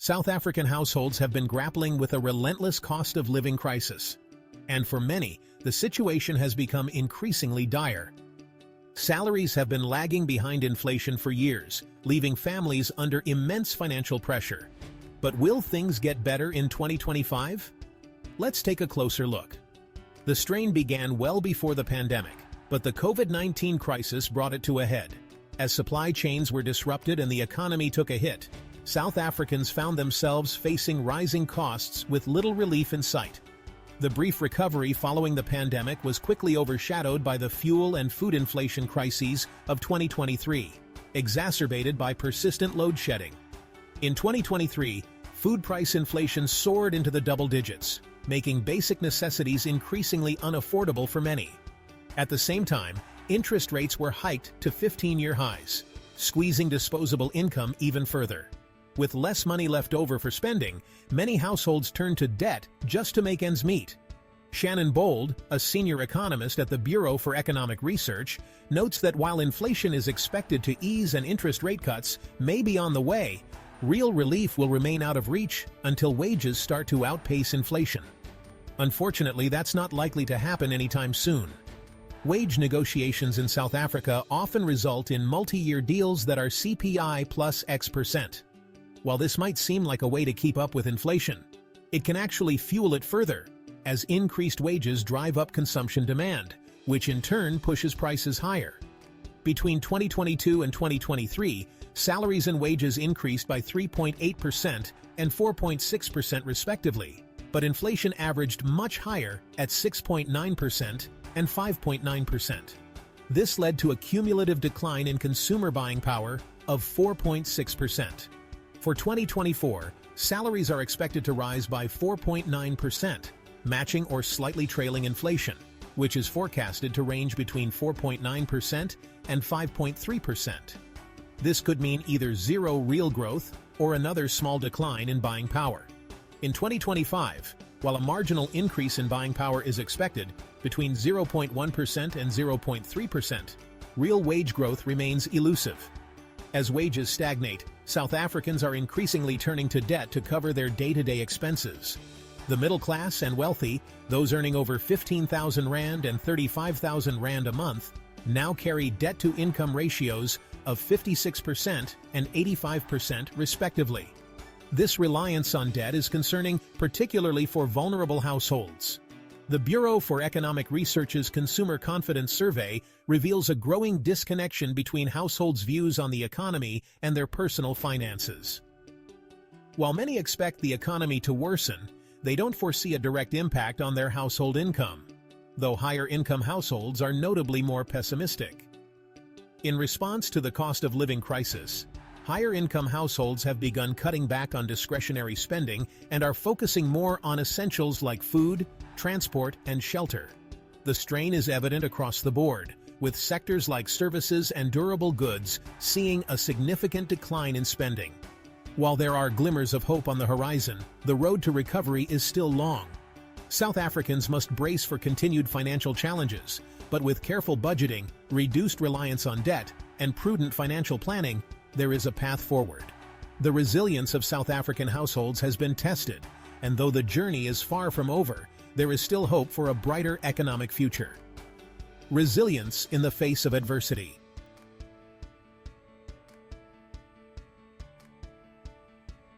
South African households have been grappling with a relentless cost of living crisis. And for many, the situation has become increasingly dire. Salaries have been lagging behind inflation for years, leaving families under immense financial pressure. But will things get better in 2025? Let's take a closer look. The strain began well before the pandemic, but the COVID-19 crisis brought it to a head. As supply chains were disrupted and the economy took a hit, South Africans found themselves facing rising costs with little relief in sight. The brief recovery following the pandemic was quickly overshadowed by the fuel and food inflation crises of 2023, exacerbated by persistent load shedding. In 2023, food price inflation soared into the double digits, making basic necessities increasingly unaffordable for many. At the same time, interest rates were hiked to 15-year highs, squeezing disposable income even further. With less money left over for spending, many households turned to debt just to make ends meet. Shannon Bold, a senior economist at the Bureau for Economic Research, notes that while inflation is expected to ease and interest rate cuts may be on the way, real relief will remain out of reach until wages start to outpace inflation. Unfortunately, that's not likely to happen anytime soon. Wage negotiations in South Africa often result in multi-year deals that are CPI plus X%. While this might seem like a way to keep up with inflation, it can actually fuel it further, as increased wages drive up consumption demand, which in turn pushes prices higher. Between 2022 and 2023, salaries and wages increased by 3.8% and 4.6% respectively, but inflation averaged much higher at 6.9% and 5.9%. This led to a cumulative decline in consumer buying power of 4.6%. For 2024, salaries are expected to rise by 4.9%, matching or slightly trailing inflation, which is forecasted to range between 4.9% and 5.3%. This could mean either zero real growth or another small decline in buying power. In 2025, while a marginal increase in buying power is expected, between 0.1% and 0.3%, real wage growth remains elusive. As wages stagnate, South Africans are increasingly turning to debt to cover their day-to-day expenses. The middle class and wealthy, those earning over 15,000 Rand and 35,000 Rand a month, now carry debt-to-income ratios of 56% and 85% respectively. This reliance on debt is concerning, particularly for vulnerable households. The Bureau for Economic Research's Consumer Confidence Survey reveals a growing disconnection between households' views on the economy and their personal finances. While many expect the economy to worsen, they don't foresee a direct impact on their household income, though higher-income households are notably more pessimistic. In response to the cost of living crisis, higher-income households have begun cutting back on discretionary spending and are focusing more on essentials like food, transport, and shelter. The strain is evident across the board, with sectors like services and durable goods seeing a significant decline in spending. While there are glimmers of hope on the horizon, the road to recovery is still long. South Africans must brace for continued financial challenges, but with careful budgeting, reduced reliance on debt, and prudent financial planning, there is a path forward. The resilience of South African households has been tested, and though the journey is far from over, there is still hope for a brighter economic future. Resilience in the face of adversity.